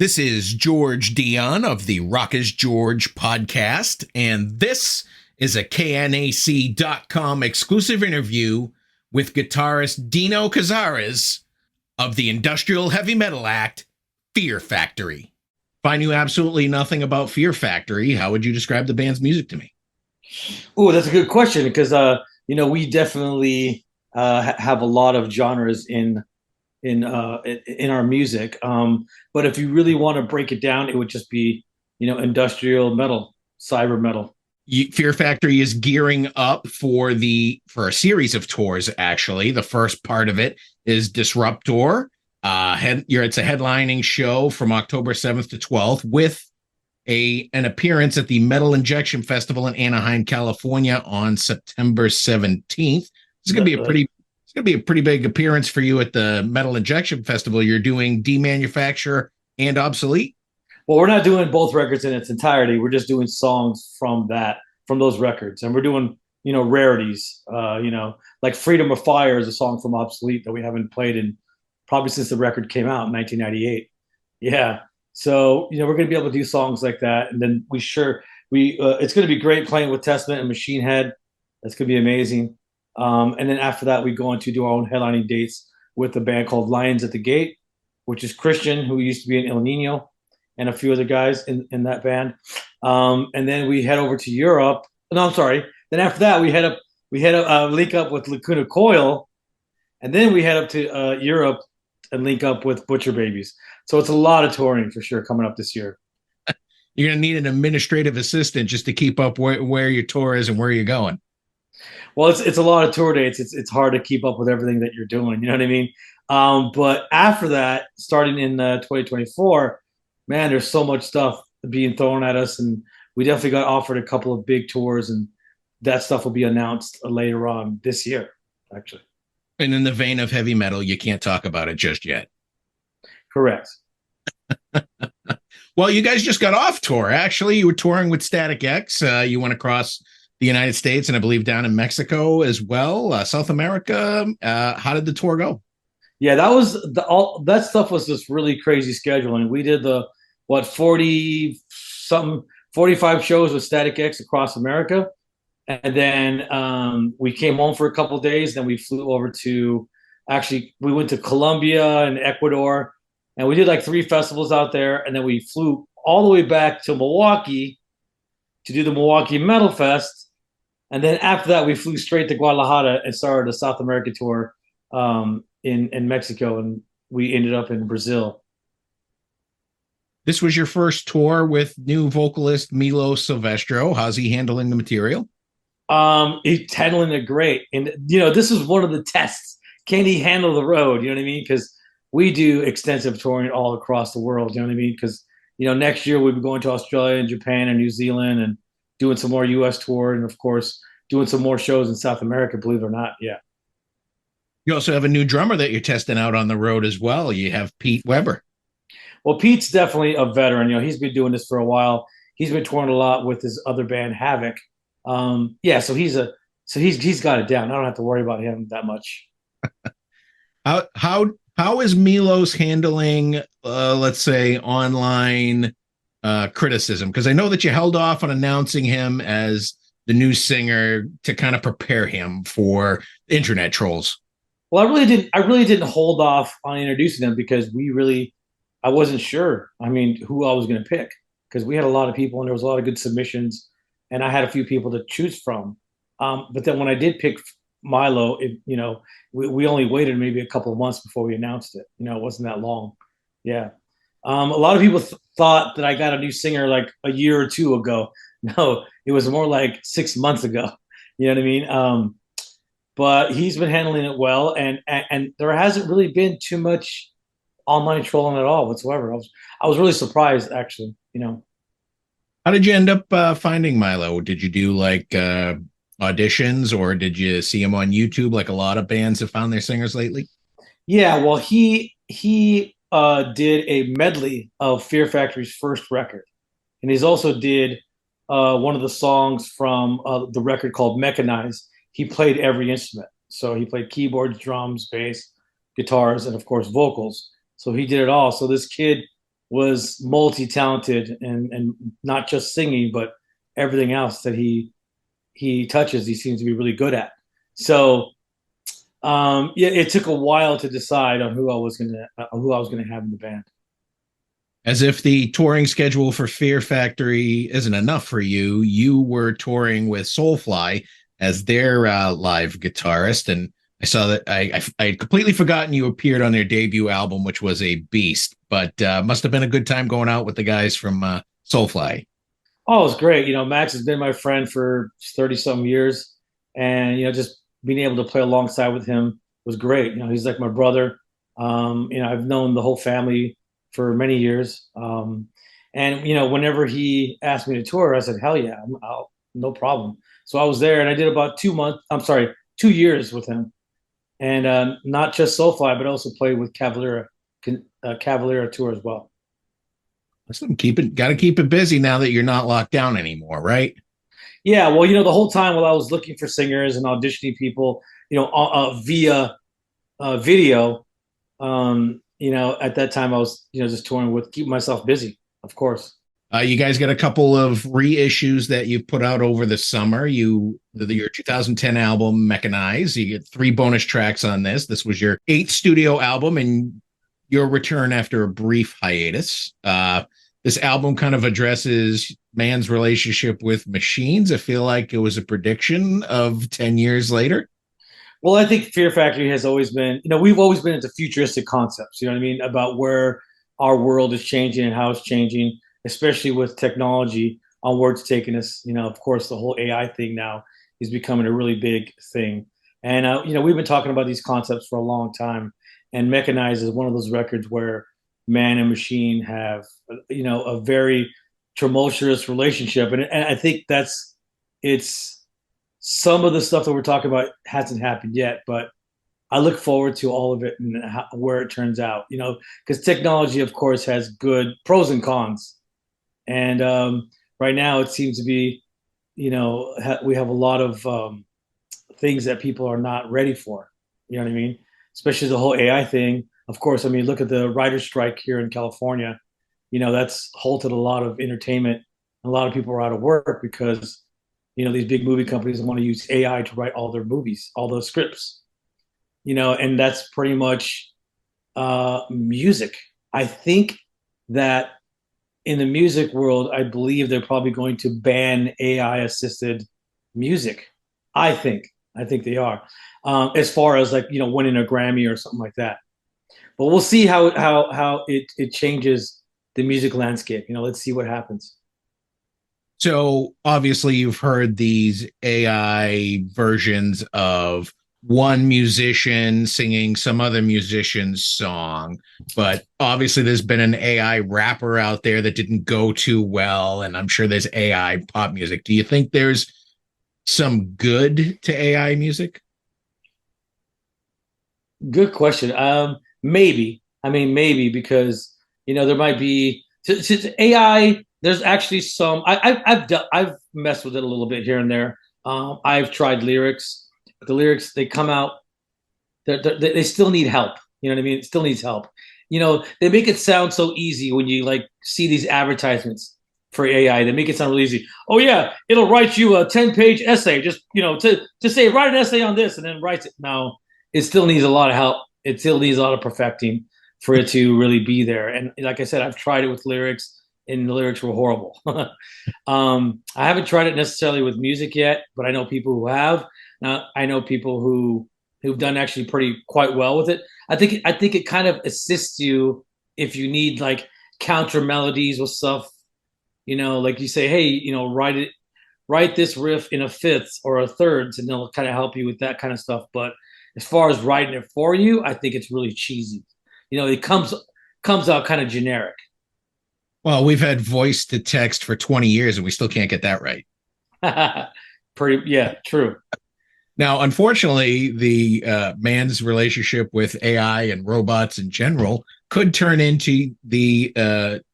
This is George Dionne of the Rock is George podcast, and this is a KNAC.com exclusive interview with guitarist DINO CAZARES of the industrial heavy metal act Fear Factory. If I knew absolutely nothing about Fear Factory, how would you describe the band's music to me? Oh, that's a good question because we definitely have a lot of genres in our music. But if you really want to break it down, it would just be industrial metal, cyber metal. Fear Factory is gearing up for a series of tours. Actually, the first part of it is Disruptor. It's a headlining show from October 7th to 12th with an appearance at the Metal Injection Festival in Anaheim, California on September 17th. It's going to be a pretty big appearance for you at the Metal Injection Festival. You're doing Demanufacture and Obsolete. Well, we're not doing both records in its entirety. We're just doing songs from those records, and we're doing rarities. Like Freedom of Fire is a song from Obsolete that we haven't played in probably since the record came out in 1998. Yeah. So, we're going to be able to do songs like that. And then it's going to be great playing with Testament and Machine Head. That's going to be amazing. And then after that, we go on to do our own headlining dates with a band called Lions at the Gate, which is Christian, who used to be in El Nino, and a few other guys in that band. And then we head over to Europe. No, I'm sorry. Then after that, we head up link up with Lacuna Coil. And then we head up to Europe and link up with Butcher Babies. So it's a lot of touring for sure coming up this year. You're going to need an administrative assistant just to keep up where your tour is and where you're going. Well, it's a lot of tour dates. It's hard to keep up with everything that you're doing. You know what I mean? But after that, starting in 2024, man, there's so much stuff being thrown at us. And we definitely got offered a couple of big tours. And that stuff will be announced later on this year, actually. And in the vein of heavy metal, you can't talk about it just yet. Correct. Well, you guys just got off tour. Actually, you were touring with Static X. You went across the United States and I believe down in Mexico as well. South America. How did the tour go? Yeah, that stuff was just really crazy scheduling. We did 45 shows with Static X across America. And then we came home for a couple of days. Then we flew over we went to Colombia and Ecuador, and we did like 3 festivals out there. And then we flew all the way back to Milwaukee to do the Milwaukee Metal Fest. And then after that, we flew straight to Guadalajara and started a South America tour in Mexico. And we ended up in Brazil. This was your first tour with new vocalist Milo Silvestro. How's he handling the material? He's handling it great. And, this is one of the tests. Can he handle the road? You know what I mean? Because we do extensive touring all across the world. You know what I mean? Because, next year we'll be going to Australia and Japan and New Zealand and doing some more U.S. tour. And, of course, doing some more shows in South America, believe it or not. Yeah. You also have a new drummer that you're testing out on the road as well. You have Pete Weber. Well, Pete's definitely a veteran. He's been doing this for a while. He's been touring a lot with his other band, Havoc. So he's got it down. I don't have to worry about him that much. How is Milos handling, let's say, online criticism? Because I know that you held off on announcing him as the new singer to kind of prepare him for internet trolls. Well, I really didn't hold off on introducing him because I wasn't sure. I mean, who I was going to pick because we had a lot of people and there was a lot of good submissions. And I had a few people to choose from. But then when I did pick Milo, we only waited maybe a couple of months before we announced it. It wasn't that long. Yeah. A lot of people thought that I got a new singer like a year or 2 ago. No, it was more like 6 months ago. You know what I mean? But he's been handling it well. And there hasn't really been too much online trolling at all whatsoever. I was really surprised, actually, How did you end up finding Milo? Did you do like auditions or did you see him on YouTube like a lot of bands have found their singers lately? Yeah, well, he did a medley of Fear Factory's first record. And he's also did one of the songs from the record called Mechanize. He played every instrument. So he played keyboards, drums, bass, guitars, and of course vocals. So he did it all. So this kid was multi-talented and not just singing, but everything else that he touches, he seems to be really good at. So yeah, it took a while to decide on who I was gonna have in the band. As if the touring schedule for Fear Factory isn't enough for you, you were touring with Soulfly as their live guitarist, and I saw that I had completely forgotten you appeared on their debut album, which was a beast. But must have been a good time going out with the guys from Soulfly. Oh, it was great. Max has been my friend for 30 some years, and just being able to play alongside with him was great. He's like my brother. I've known the whole family for many years. And whenever he asked me to tour, I said, "Hell yeah, no problem." So I was there, and I did about 2 months. I'm sorry, 2 years with him, and not just Soulfly, but also played with Cavalera tour as well. Listen, got to keep it busy now that you're not locked down anymore, right? Yeah, well, the whole time while I was looking for singers and auditioning people, via video, at that time I was, just touring with keeping myself busy, of course. You guys got a couple of reissues that you put out over the summer. Your 2010 album, Mechanize. You get 3 bonus tracks on this. This was your 8th studio album and your return after a brief hiatus. This album kind of addresses man's relationship with machines. I feel like it was a prediction of 10 years later. Well, I think Fear Factory has always been, we've always been into futuristic concepts, you know what I mean, about where our world is changing and how it's changing, especially with technology on where it's taking us. Of course, the whole AI thing now is becoming a really big thing. And, we've been talking about these concepts for a long time. And Mechanize is one of those records where man and machine have, a very tumultuous relationship. And I think it's some of the stuff that we're talking about hasn't happened yet, but I look forward to all of it and where it turns out, because technology, of course, has good pros and cons. And right now it seems to be, we have a lot of things that people are not ready for. You know what I mean? Especially the whole AI thing. Of course, I mean, look at the writer's strike here in California. That's halted a lot of entertainment. A lot of people are out of work because, these big movie companies want to use AI to write all their movies, all those scripts, and that's pretty much music. I think that in the music world, I believe they're probably going to ban AI assisted music. I think. I think they are. As far as like, winning a Grammy or something like that. But we'll see how it changes the music landscape. Let's see what happens. So obviously you've heard these AI versions of one musician singing some other musician's song, but obviously there's been an AI rapper out there that didn't go too well, and I'm sure there's AI pop music. Do you think there's some good to AI music? Good question. Maybe. I mean, maybe because there might be AI. There's actually some. I've messed with it a little bit here and there. I've tried lyrics. The lyrics they come out. They still need help. You know what I mean? It still needs help. They make it sound so easy when you like see these advertisements for AI. They make it sound really easy. Oh yeah, it'll write you a 10-page essay. Just to say write an essay on this and then writes it. No, it still needs a lot of help. It still needs a lot of perfecting for it to really be there. And like I said, I've tried it with lyrics, and the lyrics were horrible. I haven't tried it necessarily with music yet, but I know people who have. Now I know people who've done actually quite well with it. I think it kind of assists you if you need like counter melodies or stuff. Like you say, hey, write this riff in a fifth or a thirds, and they'll kind of help you with that kind of stuff. But as far as writing it for you, I think it's really cheesy. It comes out kind of generic. Well, we've had voice to text for 20 years and we still can't get that right. Yeah, true. Now, unfortunately, the man's relationship with AI and robots in general could turn into the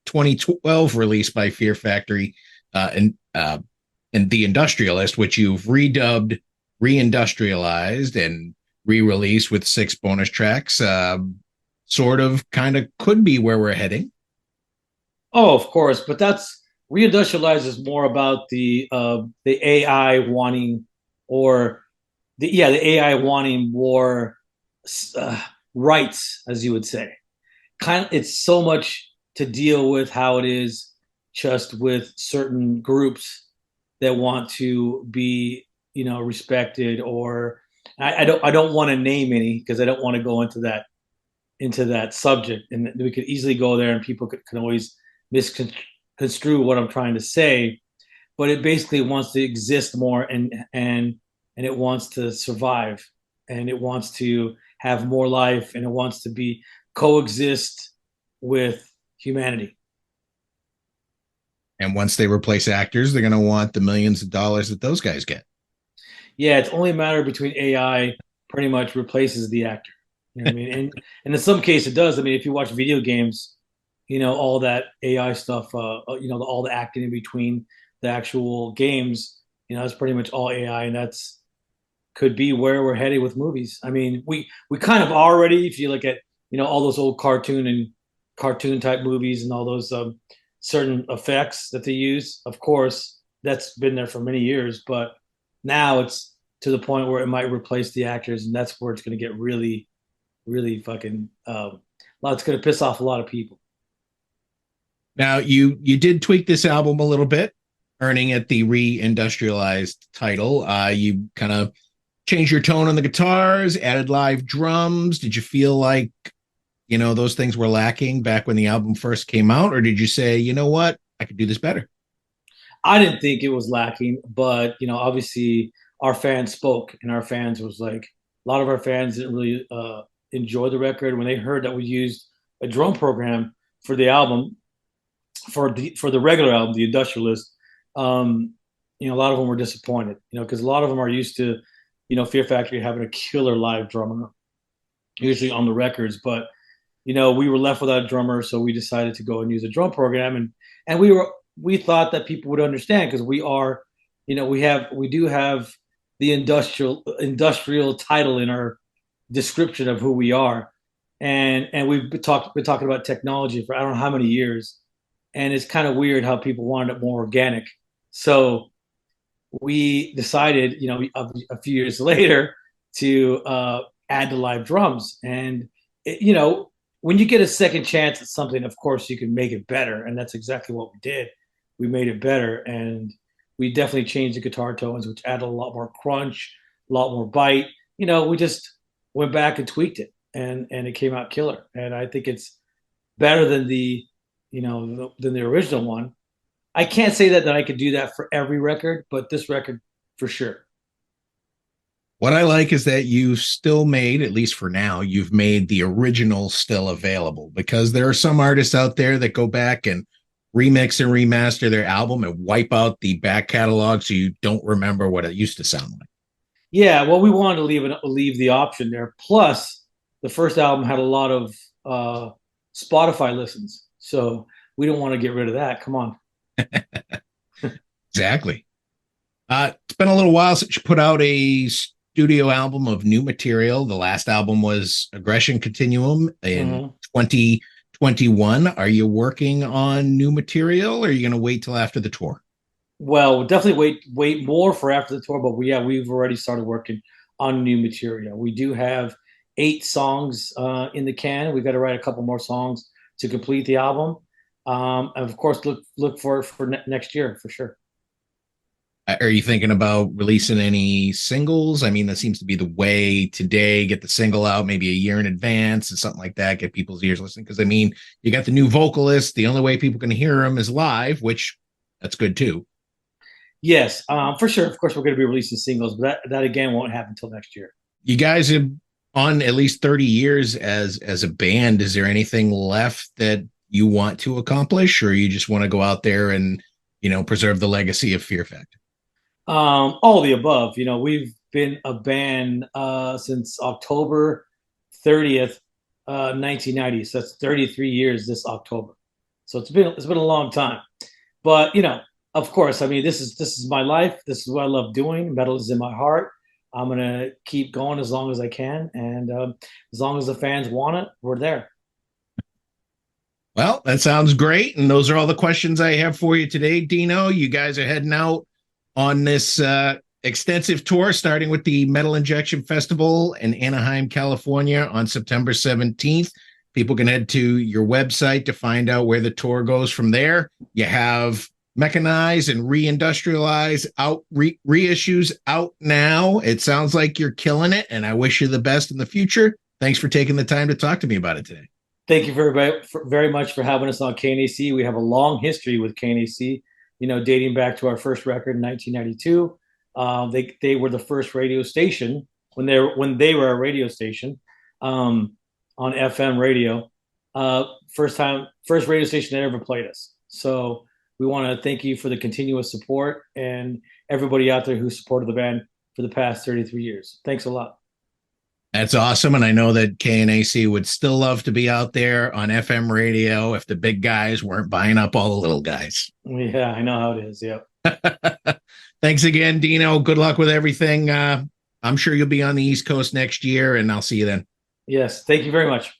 2012 release by Fear Factory and The Industrialist, which you've redubbed, re-industrialized, and re-released with 6 bonus tracks. Sort of, kind of, could be where we're heading. Oh, of course, but that's reindustrialized is more about the AI wanting, or the AI wanting more uh, rights, as you would say. Kind of, it's so much to deal with how it is just with certain groups that want to be, respected, or I don't want to name any because I don't want to go into that subject, and we could easily go there, and people can always misconstrue what I'm trying to say. But it basically wants to exist more, and it wants to survive, and it wants to have more life, and it wants to be coexist with humanity. And once they replace actors, they're going to want the millions of dollars that those guys get. Yeah, it's only a matter between AI pretty much replaces the actor. You know what I mean? And in some case it does. I mean, if you watch video games, all that AI stuff, all the acting in between the actual games, it's pretty much all AI, and that's could be where we're headed with movies. I mean, we kind of already, if you look at all those old cartoon type movies and all those certain effects that they use. Of course, that's been there for many years, but now it's to the point where it might replace the actors, and that's where it's going to get really, really fucking. It's going to piss off a lot of people. Now you did tweak this album a little bit, earning it the re-industrialized title. You kind of changed your tone on the guitars, added live drums. Did you feel like those things were lacking back when the album first came out, or did you say, you know what, I could do this better? I didn't think it was lacking, but obviously our fans spoke, and our fans was like a lot of our fans didn't really enjoy the record when they heard that we used a drum program for the album, for the regular album, the Industrialist. A lot of them were disappointed, because a lot of them are used to, Fear Factory having a killer live drummer, usually on the records, but we were left without a drummer, so we decided to go and use a drum program, and we thought that people would understand because we are, we do have the industrial title in our description of who we are, and we've been talking about technology for I don't know how many years, and it's kind of weird how people wanted it more organic, so we decided, a few years later to add the live drums, and when you get a second chance at something, of course you can make it better, and that's exactly what we did. We made it better, and we definitely changed the guitar tones, which added a lot more crunch, a lot more bite. We just went back and tweaked it, and it came out killer. And I think it's better than than the original one. I can't say that I could do that for every record, but this record for sure. What I like is that you've still made, at least for now, you've made the original still available, because there are some artists out there that go back and remix and remaster their album and wipe out the back catalog so you don't remember what it used to sound like. Yeah, well, we wanted to leave the option there. Plus, the first album had a lot of Spotify listens, so we don't want to get rid of that. Come on. Exactly. It's been a little while since you put out a studio album of new material. The last album was Aggression Continuum in 2021. Are you working on new material, or are you going to wait till after the tour? Well, we'll definitely wait more for after the tour, but we've already started working on new material. We do have 8 songs in the can. We've got to write a couple more songs to complete the album. And of course, look for next year for sure. Are you thinking about releasing any singles? I mean, that seems to be the way today. Get the single out maybe a year in advance and something like that. Get people's ears listening. Because I mean, you got the new vocalist. The only way people can hear him is live, which that's good too. Yes, for sure. Of course, we're going to be releasing singles, but that again won't happen until next year. You guys have on at least 30 years as a band. Is there anything left that you want to accomplish, or you just want to go out there and preserve the legacy of Fear Factory? All the above. We've been a band since October 30th, 1990. So that's 33 years this October. So it's been a long time. But of course, I mean, this is my life. This is what I love doing. Metal is in my heart. I'm gonna keep going as long as I can, and as long as the fans want it, we're there. Well, that sounds great. And those are all the questions I have for you today, Dino. You guys are heading out on this extensive tour, starting with the Metal Injection Festival in Anaheim, California on September 17th. People can head to your website to find out where the tour goes from there. You have Mechanize and Reindustrialize out reissues out now. It sounds like you're killing it, and I wish you the best in the future. Thanks for taking the time to talk to me about it today. Thank you very much for having us on KNAC. We have a long history with KNAC, dating back to our first record in 1992. They were the first radio station when they were a radio station on FM radio. First radio station that ever played us. So we want to thank you for the continuous support and everybody out there who supported the band for the past 33 years. Thanks a lot. That's awesome. And I know that KNAC would still love to be out there on FM radio if the big guys weren't buying up all the little guys. Yeah, I know how it is. Yep. Thanks again, Dino. Good luck with everything. I'm sure you'll be on the East Coast next year, and I'll see you then. Yes. Thank you very much.